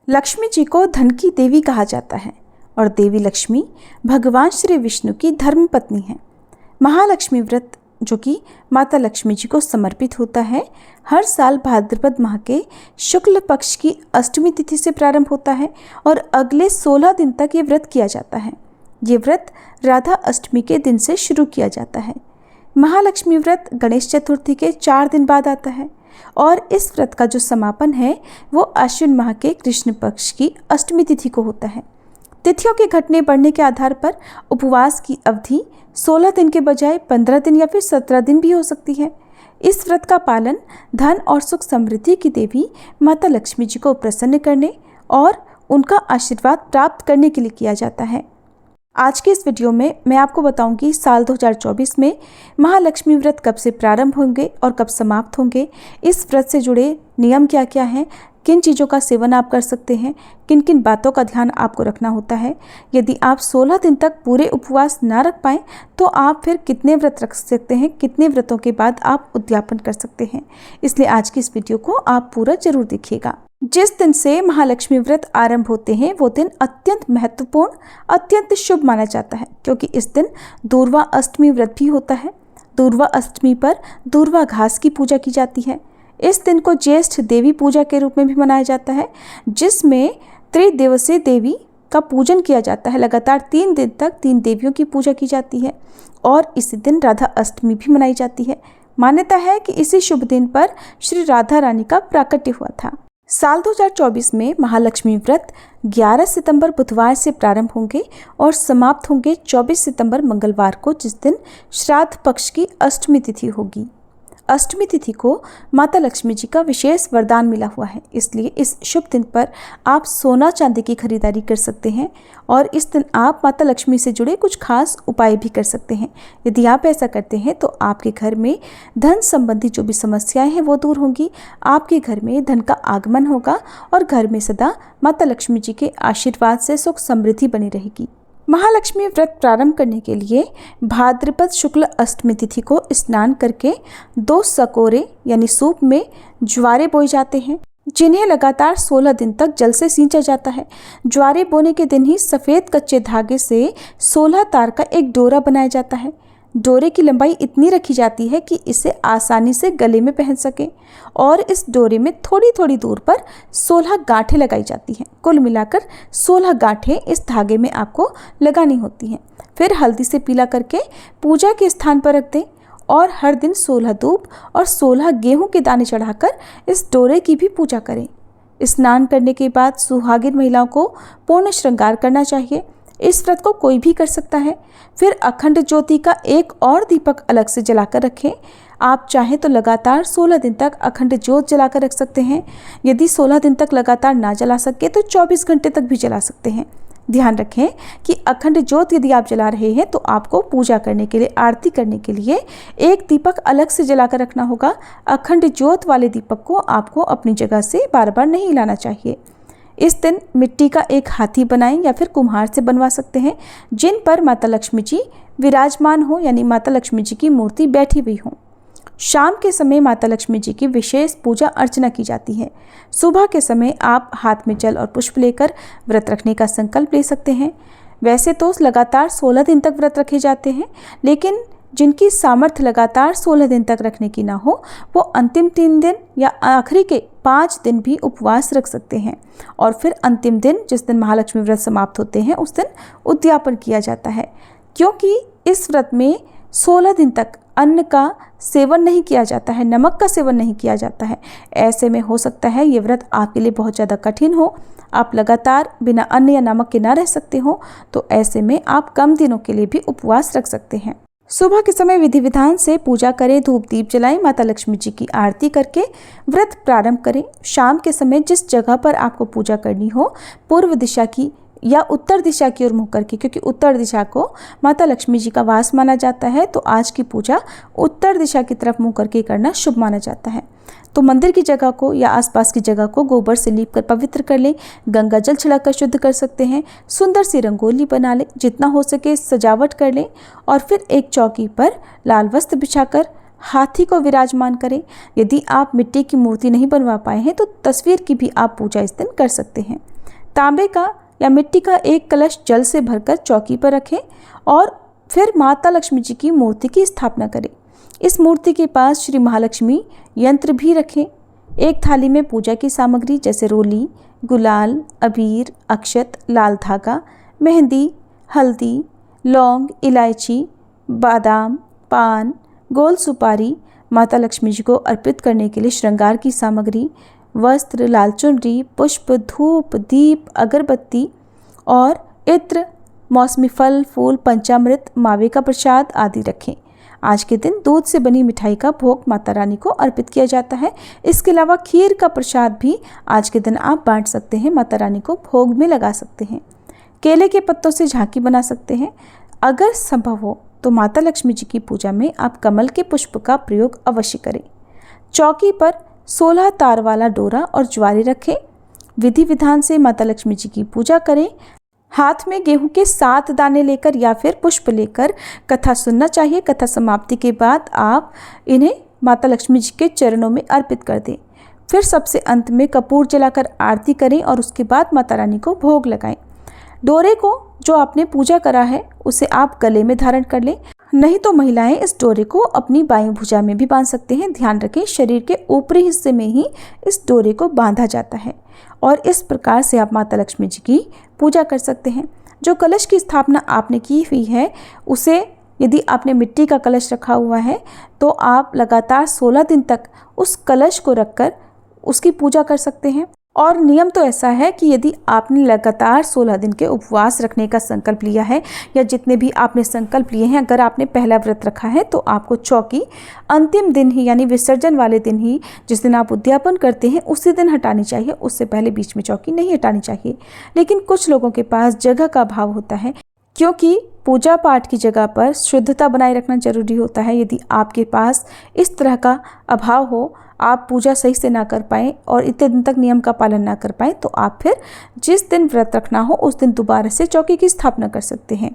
लक्ष्मी जी को धन की देवी कहा जाता है और देवी लक्ष्मी भगवान श्री विष्णु की धर्मपत्नी है। महालक्ष्मी व्रत जो कि माता लक्ष्मी जी को समर्पित होता है, हर साल भाद्रपद माह के शुक्ल पक्ष की अष्टमी तिथि से प्रारंभ होता है और अगले 16 दिन तक ये व्रत किया जाता है। ये व्रत राधा अष्टमी के दिन से शुरू किया जाता है। महालक्ष्मी व्रत गणेश चतुर्थी के 4 दिन बाद आता है और इस व्रत का जो समापन है वो आश्विन माह के कृष्ण पक्ष की अष्टमी तिथि को होता है। तिथियों के घटने बढ़ने के आधार पर उपवास की अवधि 16 दिन के बजाय 15 दिन या फिर 17 दिन भी हो सकती है। इस व्रत का पालन धन और सुख समृद्धि की देवी माता लक्ष्मी जी को प्रसन्न करने और उनका आशीर्वाद प्राप्त करने के लिए किया जाता है। आज के इस वीडियो में मैं आपको बताऊंगी साल 2024 में महालक्ष्मी व्रत कब से प्रारंभ होंगे और कब समाप्त होंगे, इस व्रत से जुड़े नियम क्या क्या हैं, किन चीज़ों का सेवन आप कर सकते हैं, किन किन बातों का ध्यान आपको रखना होता है। यदि आप 16 दिन तक पूरे उपवास ना रख पाएँ तो आप फिर कितने व्रत रख सकते हैं, कितने व्रतों के बाद आप उद्यापन कर सकते हैं। इसलिए आज की इस वीडियो को आप पूरा जरूर देखिएगा। जिस दिन से महालक्ष्मी व्रत आरंभ होते हैं वो दिन अत्यंत महत्वपूर्ण, अत्यंत शुभ माना जाता है, क्योंकि इस दिन दूर्वा अष्टमी व्रत भी होता है। दूर्वा अष्टमी पर दूर्वा घास की पूजा की जाती है। इस दिन को ज्येष्ठ देवी पूजा के रूप में भी मनाया जाता है, जिसमें त्रिदिवसीय देवी का पूजन किया जाता है। लगातार 3 दिन तक 3 देवियों की पूजा की जाती है और इसी दिन राधा अष्टमी भी मनाई जाती है। मान्यता है कि इसी शुभ दिन पर श्री राधा रानी का प्राकट्य हुआ था। साल 2024 में महालक्ष्मी व्रत 11 सितंबर बुधवार से प्रारंभ होंगे और समाप्त होंगे 24 सितंबर मंगलवार को, जिस दिन श्राद्ध पक्ष की अष्टमी तिथि होगी। अष्टमी तिथि को माता लक्ष्मी जी का विशेष वरदान मिला हुआ है, इसलिए इस शुभ दिन पर आप सोना चांदी की खरीदारी कर सकते हैं और इस दिन आप माता लक्ष्मी से जुड़े कुछ खास उपाय भी कर सकते हैं। यदि आप ऐसा करते हैं तो आपके घर में धन संबंधी जो भी समस्याएं हैं वो दूर होंगी, आपके घर में धन का आगमन होगा और घर में सदा माता लक्ष्मी जी के आशीर्वाद से सुख समृद्धि बनी रहेगी। महालक्ष्मी व्रत प्रारंभ करने के लिए भाद्रपद शुक्ल अष्टमी तिथि को स्नान करके 2 सकोरे यानी सूप में ज्वारे बोए जाते हैं, जिन्हें लगातार 16 दिन तक जल से सींचा जाता है। ज्वारे बोने के दिन ही सफ़ेद कच्चे धागे से 16 तार का एक डोरा बनाया जाता है। डोरे की लंबाई इतनी रखी जाती है कि इसे आसानी से गले में पहन सके और इस डोरे में थोड़ी थोड़ी दूर पर 16 गांठें लगाई जाती हैं। कुल मिलाकर 16 गांठें इस धागे में आपको लगानी होती हैं। फिर हल्दी से पीला करके पूजा के स्थान पर रख दें और हर दिन 16 दूब और 16 गेहूं के दाने चढ़ाकर इस डोरे की भी पूजा करें। स्नान करने के बाद सुहागिन महिलाओं को पूर्ण श्रृंगार करना चाहिए। इस व्रत को कोई भी कर सकता है। फिर अखंड ज्योति का एक और दीपक अलग से जलाकर रखें। आप चाहें तो लगातार 16 दिन तक अखंड ज्योत जलाकर रख सकते हैं। यदि 16 दिन तक लगातार ना जला सके तो 24 घंटे तक भी जला सकते हैं। ध्यान रखें कि अखंड ज्योत यदि आप जला रहे हैं तो आपको पूजा करने के लिए, आरती करने के लिए एक दीपक अलग से जलाकर रखना होगा। अखंड ज्योत वाले दीपक को आपको अपनी जगह से बार बार नहीं हिलाना चाहिए। इस दिन मिट्टी का एक हाथी बनाएं या फिर कुम्हार से बनवा सकते हैं, जिन पर माता लक्ष्मी जी विराजमान हो, यानी माता लक्ष्मी जी की मूर्ति बैठी हुई हो। शाम के समय माता लक्ष्मी जी की विशेष पूजा अर्चना की जाती है। सुबह के समय आप हाथ में जल और पुष्प लेकर व्रत रखने का संकल्प ले सकते हैं। वैसे तो लगातार 16 दिन तक व्रत रखे जाते हैं, लेकिन जिनकी सामर्थ्य लगातार 16 दिन तक रखने की ना हो वो अंतिम 3 दिन या आखिरी के 5 दिन भी उपवास रख सकते हैं और फिर अंतिम दिन जिस दिन महालक्ष्मी व्रत समाप्त होते हैं उस दिन उद्यापन किया जाता है, क्योंकि इस व्रत में 16 दिन तक अन्न का सेवन नहीं किया जाता है, नमक का सेवन नहीं किया जाता है। ऐसे में हो सकता है ये व्रत आपके लिए बहुत ज़्यादा कठिन हो, आप लगातार बिना अन्न या नमक के ना रह सकते हो, तो ऐसे में आप कम दिनों के लिए भी उपवास रख सकते हैं। सुबह के समय विधि विधान से पूजा करें, धूप दीप जलाएं, माता लक्ष्मी जी की आरती करके व्रत प्रारंभ करें। शाम के समय जिस जगह पर आपको पूजा करनी हो, पूर्व दिशा की या उत्तर दिशा की ओर मुँह करके, क्योंकि उत्तर दिशा को माता लक्ष्मी जी का वास माना जाता है, तो आज की पूजा उत्तर दिशा की तरफ मुँह करके करना शुभ माना जाता है। तो मंदिर की जगह को या आसपास की जगह को गोबर से लीप कर पवित्र कर लें, गंगा जल छिड़ककर शुद्ध कर सकते हैं, सुंदर सी रंगोली बना लें, जितना हो सके सजावट कर लें और फिर एक चौकी पर लाल वस्त्र बिछाकर हाथी को विराजमान करें। यदि आप मिट्टी की मूर्ति नहीं बनवा पाए हैं तो तस्वीर की भी आप पूजा इस दिन कर सकते हैं। तांबे का या मिट्टी का एक कलश जल से भरकर चौकी पर रखें और फिर माता लक्ष्मी जी की मूर्ति की स्थापना करें। इस मूर्ति के पास श्री महालक्ष्मी यंत्र भी रखें। एक थाली में पूजा की सामग्री जैसे रोली, गुलाल, अबीर, अक्षत, लाल धागा, मेहंदी, हल्दी, लौंग, इलायची, बादाम, पान, गोल सुपारी, माता लक्ष्मी जी को अर्पित करने के लिए श्रृंगार की सामग्री, वस्त्र, लाल चुनरी, पुष्प, धूप, दीप, अगरबत्ती और इत्र, मौसमी फल, फूल, पंचामृत, मावे का प्रसाद आदि रखें। आज के दिन दूध से बनी मिठाई का भोग माता रानी को अर्पित किया जाता है। इसके अलावा खीर का प्रसाद भी आज के दिन आप बांट सकते हैं, माता रानी को भोग में लगा सकते हैं। केले के पत्तों से झांकी बना सकते हैं। अगर संभव हो तो माता लक्ष्मी जी की पूजा में आप कमल के पुष्प का प्रयोग अवश्य करें। चौकी पर 16 तार वाला डोरा और ज्वारी रखें। विधि विधान से माता लक्ष्मी जी की पूजा करें। हाथ में गेहूं के 7 दाने लेकर या फिर पुष्प लेकर कथा सुनना चाहिए। कथा समाप्ति के बाद आप इन्हें माता लक्ष्मी जी के चरणों में अर्पित कर दें। फिर सबसे अंत में कपूर जलाकर आरती करें और उसके बाद माता रानी को भोग लगाएं। डोरे को जो आपने पूजा करा है उसे आप गले में धारण कर लें, नहीं तो महिलाएं इस डोरे को अपनी बाईं भुजा में भी बांध सकते हैं। ध्यान रखें, शरीर के ऊपरी हिस्से में ही इस डोरे को बांधा जाता है और इस प्रकार से आप माता लक्ष्मी जी की पूजा कर सकते हैं। जो कलश की स्थापना आपने की हुई है उसे, यदि आपने मिट्टी का कलश रखा हुआ है तो आप लगातार 16 दिन तक उस कलश को रखकर उसकी पूजा कर सकते हैं। और नियम तो ऐसा है कि यदि आपने लगातार 16 दिन के उपवास रखने का संकल्प लिया है या जितने भी आपने संकल्प लिए हैं, अगर आपने पहला व्रत रखा है तो आपको चौकी अंतिम दिन ही यानी विसर्जन वाले दिन ही, जिस दिन आप उद्यापन करते हैं उसी दिन हटानी चाहिए। उससे पहले बीच में चौकी नहीं हटानी चाहिए। लेकिन कुछ लोगों के पास जगह का अभाव होता है, क्योंकि पूजा पाठ की जगह पर शुद्धता बनाए रखना जरूरी होता है। यदि आपके पास इस तरह का अभाव हो, आप पूजा सही से ना कर पाएँ और इतने दिन तक नियम का पालन ना कर पाएँ, तो आप फिर जिस दिन व्रत रखना हो उस दिन दोबारा से चौकी की स्थापना कर सकते हैं।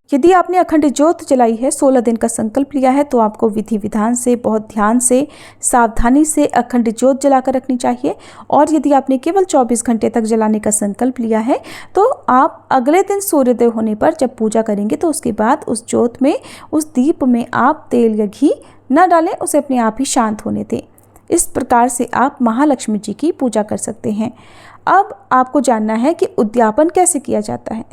यदि आपने अखंड ज्योत जलाई है, 16 दिन का संकल्प लिया है, तो आपको विधि विधान से, बहुत ध्यान से, सावधानी से अखंड ज्योत जलाकर रखनी चाहिए। और यदि आपने केवल 24 घंटे तक जलाने का संकल्प लिया है तो आप अगले दिन सूर्योदय होने पर जब पूजा करेंगे तो उसके बाद उस ज्योत में, उस दीप में आप तेल या घी न डालें, उसे अपने आप ही शांत होने दें। इस प्रकार से आप महालक्ष्मी जी की पूजा कर सकते हैं। अब आपको जानना है कि उद्यापन कैसे किया जाता है।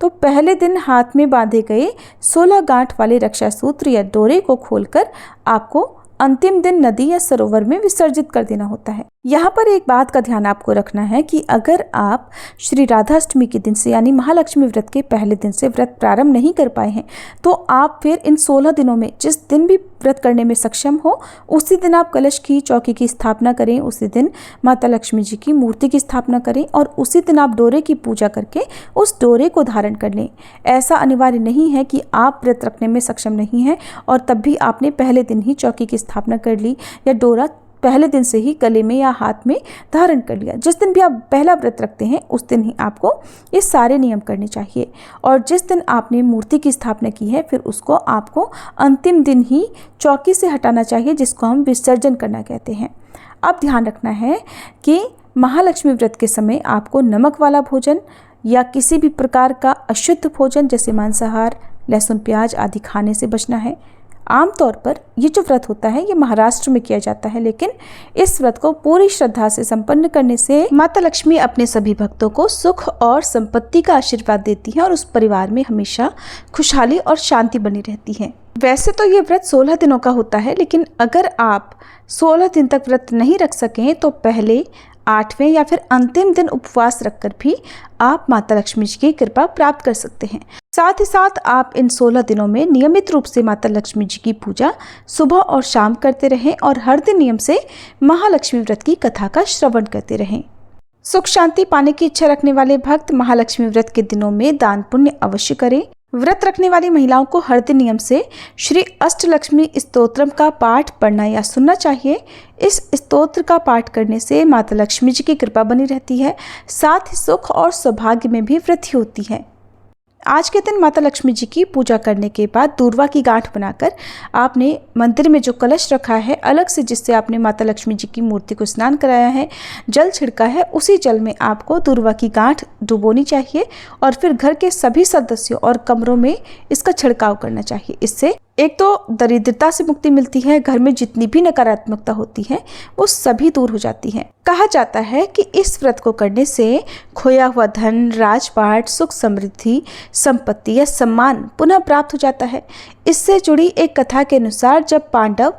तो पहले दिन हाथ में बांधे गए 16 गांठ वाले रक्षा सूत्र या डोरे को खोलकर आपको अंतिम दिन नदी या सरोवर में विसर्जित कर देना होता है। यहाँ पर एक बात का ध्यान आपको रखना है कि अगर आप श्री राधाष्टमी के दिन से यानी महालक्ष्मी व्रत के पहले दिन से व्रत प्रारंभ नहीं कर पाए हैं तो आप फिर इन 16 दिनों में जिस दिन भी व्रत करने में सक्षम हो उसी दिन आप कलश की चौकी की स्थापना करें, उसी दिन माता लक्ष्मी जी की मूर्ति की स्थापना करें और उसी दिन आप डोरे की पूजा करके उस डोरे को धारण कर लें। ऐसा अनिवार्य नहीं है कि आप व्रत रखने में सक्षम नहीं हैं और तब भी आपने पहले दिन ही चौकी की स्थापना कर ली या डोरा पहले दिन से ही गले में या हाथ में धारण कर लिया। जिस दिन भी आप पहला व्रत रखते हैं उस दिन ही आपको ये सारे नियम करने चाहिए और जिस दिन आपने मूर्ति की स्थापना की है फिर उसको आपको अंतिम दिन ही चौकी से हटाना चाहिए, जिसको हम विसर्जन करना कहते हैं। अब ध्यान रखना है कि महालक्ष्मी व्रत के समय आपको नमक वाला भोजन या किसी भी प्रकार का अशुद्ध भोजन जैसे मांसाहार, लहसुन, प्याज आदि खाने से बचना है। आमतौर पर ये जो व्रत होता है ये महाराष्ट्र में किया जाता है, लेकिन इस व्रत को पूरी श्रद्धा से संपन्न करने से माता लक्ष्मी अपने सभी भक्तों को सुख और संपत्ति का आशीर्वाद देती है और उस परिवार में हमेशा खुशहाली और शांति बनी रहती है। वैसे तो ये व्रत 16 दिनों का होता है, लेकिन अगर आप 16 दिन तक व्रत नहीं रख सकें तो पहले 8वें या फिर अंतिम दिन उपवास रखकर भी आप माता लक्ष्मी जी की कृपा प्राप्त कर सकते हैं। साथ ही साथ आप इन 16 दिनों में नियमित रूप से माता लक्ष्मी जी की पूजा सुबह और शाम करते रहें और हर दिन नियम से महालक्ष्मी व्रत की कथा का श्रवण करते रहें। सुख शांति पाने की इच्छा रखने वाले भक्त महालक्ष्मी व्रत के दिनों में दान पुण्य अवश्य करें। व्रत रखने वाली महिलाओं को हर दिन नियम से श्री अष्टलक्ष्मी स्तोत्रम का पाठ पढ़ना या सुनना चाहिए। इस स्तोत्र का पाठ करने से माता लक्ष्मी जी की कृपा बनी रहती है, साथ ही सुख और सौभाग्य में भी वृद्धि होती है। आज के दिन माता लक्ष्मी जी की पूजा करने के बाद दूर्वा की गांठ बनाकर आपने मंदिर में जो कलश रखा है अलग से, जिससे आपने माता लक्ष्मी जी की मूर्ति को स्नान कराया है, जल छिड़का है, उसी जल में आपको दूर्वा की गांठ डुबोनी चाहिए और फिर घर के सभी सदस्यों और कमरों में इसका छिड़काव करना चाहिए। इससे एक तो दरिद्रता से मुक्ति मिलती है, घर में जितनी भी नकारात्मकता होती है वो सभी दूर हो जाती है। कहा जाता है कि इस व्रत को करने से खोया हुआ धन, राजपाट, सुख समृद्धि, संपत्ति या सम्मान पुनः प्राप्त हो जाता है। इससे जुड़ी एक कथा के अनुसार जब पांडव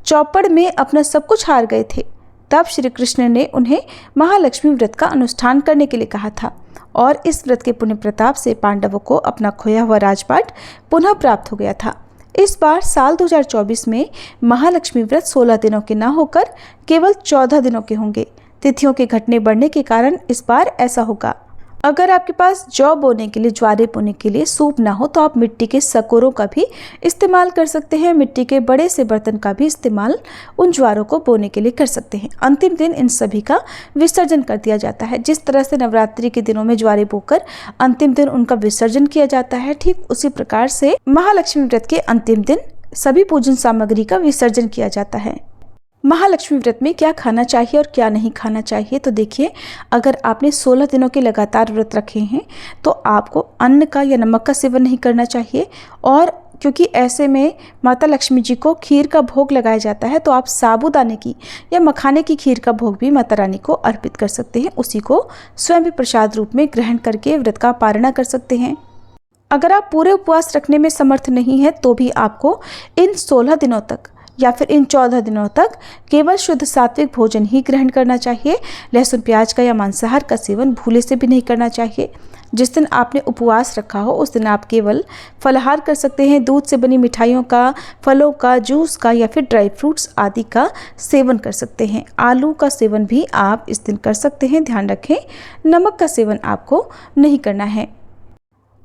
चौपड़ में अपना सब कुछ हार गए थे, तब श्री कृष्ण ने उन्हें महालक्ष्मी व्रत का अनुष्ठान करने के लिए कहा था और इस व्रत के पुण्य प्रताप से पांडवों को अपना खोया हुआ राजपाट पुनः प्राप्त हो गया था। इस बार साल 2024 में महालक्ष्मी व्रत 16 दिनों के न होकर केवल 14 दिनों के होंगे। तिथियों के घटने बढ़ने के कारण इस बार ऐसा होगा। अगर आपके पास जौ बोने के लिए, ज्वारे बोने के लिए सूप ना हो तो आप मिट्टी के सकोरों का भी इस्तेमाल कर सकते हैं। मिट्टी के बड़े से बर्तन का भी इस्तेमाल उन ज्वारों को बोने के लिए कर सकते हैं। अंतिम दिन इन सभी का विसर्जन कर दिया जाता है। जिस तरह से नवरात्रि के दिनों में ज्वारे बोकर अंतिम दिन उनका विसर्जन किया जाता है, ठीक उसी प्रकार से महालक्ष्मी व्रत के अंतिम दिन सभी पूजन सामग्री का विसर्जन किया जाता है। महालक्ष्मी व्रत में क्या खाना चाहिए और क्या नहीं खाना चाहिए, तो देखिए, अगर आपने 16 दिनों के लगातार व्रत रखे हैं तो आपको अन्न का या नमक का सेवन नहीं करना चाहिए। और क्योंकि ऐसे में माता लक्ष्मी जी को खीर का भोग लगाया जाता है, तो आप साबूदाने की या मखाने की खीर का भोग भी माता रानी को अर्पित कर सकते हैं। उसी को स्वयं भी प्रसाद रूप में ग्रहण करके व्रत का पारणा कर सकते हैं। अगर आप पूरे उपवास रखने में समर्थ नहीं है तो भी आपको इन 16 दिनों तक या फिर इन 14 दिनों तक केवल शुद्ध सात्विक भोजन ही ग्रहण करना चाहिए। लहसुन, प्याज का या मांसाहार का सेवन भूले से भी नहीं करना चाहिए। जिस दिन आपने उपवास रखा हो उस दिन आप केवल फलाहार कर सकते हैं। दूध से बनी मिठाइयों का, फलों का, जूस का या फिर ड्राई फ्रूट्स आदि का सेवन कर सकते हैं। आलू का सेवन भी आप इस दिन कर सकते हैं। ध्यान रखें, नमक का सेवन आपको नहीं करना है।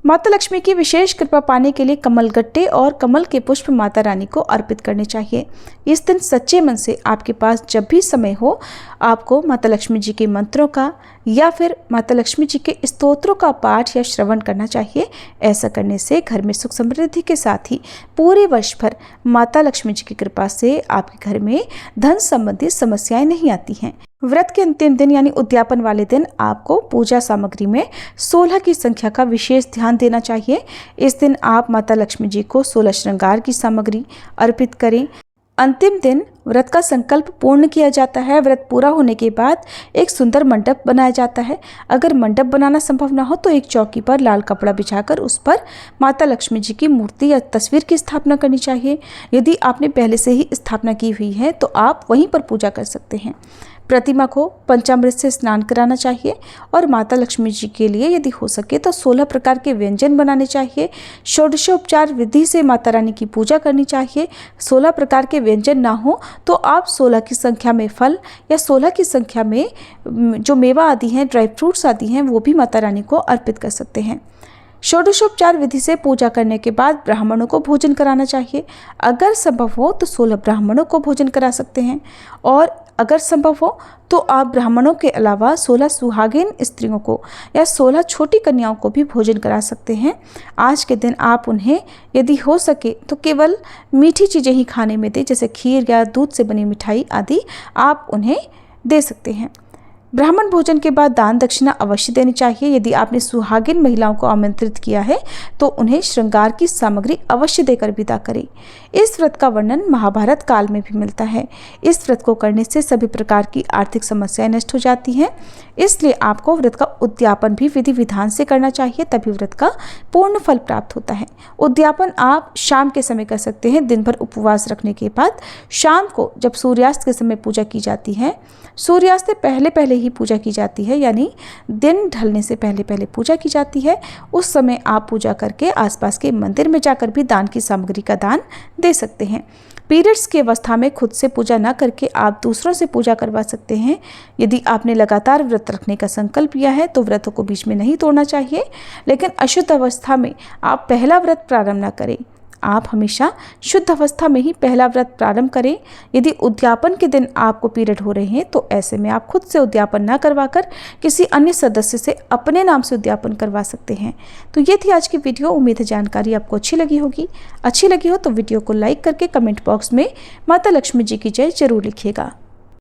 माता लक्ष्मी की विशेष कृपा पाने के लिए कमलगट्टे और कमल के पुष्प माता रानी को अर्पित करने चाहिए। इस दिन सच्चे मन से आपके पास जब भी समय हो आपको माता लक्ष्मी जी के मंत्रों का या फिर माता लक्ष्मी जी के स्तोत्रों का पाठ या श्रवण करना चाहिए। ऐसा करने से घर में सुख समृद्धि के साथ ही पूरे वर्ष भर माता लक्ष्मी जी की कृपा से आपके घर में धन संबंधी समस्याएं नहीं आती हैं। व्रत के अंतिम दिन यानी उद्यापन वाले दिन आपको पूजा सामग्री में 16 की संख्या का विशेष ध्यान देना चाहिए। इस दिन आप माता लक्ष्मी जी को 16 श्रृंगार की सामग्री अर्पित करें। अंतिम दिन व्रत का संकल्प पूर्ण किया जाता है। व्रत पूरा होने के बाद एक सुंदर मंडप बनाया जाता है। अगर मंडप बनाना संभव ना हो तो एक चौकी पर लाल कपड़ा बिछाकर उस पर माता लक्ष्मी जी की मूर्ति या तस्वीर की स्थापना करनी चाहिए। यदि आपने पहले से ही स्थापना की हुई है तो आप वहीं पर पूजा कर सकते हैं। प्रतिमा को पंचामृत से स्नान कराना चाहिए और माता लक्ष्मी जी के लिए यदि हो सके तो 16 प्रकार के व्यंजन बनाने चाहिए। षोडशोपचार विधि से माता रानी की पूजा करनी चाहिए। 16 प्रकार के व्यंजन ना हो तो आप 16 की संख्या में फल या 16 की संख्या में जो मेवा आदि हैं, ड्राई फ्रूट्स आदि हैं, वो भी माता रानी को अर्पित कर सकते हैं। षोडशोपचार विधि से पूजा करने के बाद ब्राह्मणों को भोजन कराना चाहिए। अगर संभव हो तो 16 ब्राह्मणों को भोजन करा सकते हैं और अगर संभव हो तो आप ब्राह्मणों के अलावा 16 सुहागिन स्त्रियों को या 16 छोटी कन्याओं को भी भोजन करा सकते हैं। आज के दिन आप उन्हें यदि हो सके तो केवल मीठी चीज़ें ही खाने में दें, जैसे खीर या दूध से बनी मिठाई आदि आप उन्हें दे सकते हैं। ब्राह्मण भोजन के बाद दान दक्षिणा अवश्य देनी चाहिए। यदि आपने सुहागिन महिलाओं को आमंत्रित किया है तो उन्हें श्रृंगार की सामग्री अवश्य देकर विदा करें। इस व्रत का वर्णन महाभारत काल में भी मिलता है। इस व्रत को करने से सभी प्रकार की आर्थिक समस्याएं नष्ट हो जाती हैं, इसलिए आपको व्रत का उद्यापन भी विधि विधान से करना चाहिए, तभी व्रत का पूर्ण फल प्राप्त होता है। उद्यापन आप शाम के समय कर सकते हैं। दिन भर उपवास रखने के बाद शाम को जब सूर्यास्त के समय पूजा की जाती है, सूर्यास्त से पहले पहले ही पूजा की जाती है, यानी दिन ढलने से पहले पहले पूजा की जाती है। उस समय आप पूजा करके आसपास के मंदिर में जाकर भी दान की सामग्री का दान दे सकते हैं। पीरियड्स की अवस्था में खुद से पूजा न करके आप दूसरों से पूजा करवा सकते हैं। यदि आपने लगातार व्रत रखने का संकल्प लिया है तो व्रतों को बीच में नहीं तोड़ना चाहिए, लेकिन अशुद्ध अवस्था में आप पहला व्रत प्रारंभ न करें। आप हमेशा शुद्ध अवस्था में ही पहला व्रत प्रारंभ करें। यदि उद्यापन के दिन आपको पीरियड हो रहे हैं तो ऐसे में आप खुद से उद्यापन ना करवाकर किसी अन्य सदस्य से अपने नाम से उद्यापन करवा सकते हैं। तो ये थी आज की वीडियो। उम्मीद है जानकारी आपको अच्छी लगी होगी। अच्छी लगी हो तो वीडियो को लाइक करके कमेंट बॉक्स में माता लक्ष्मी जी की जय जरूर लिखिएगा।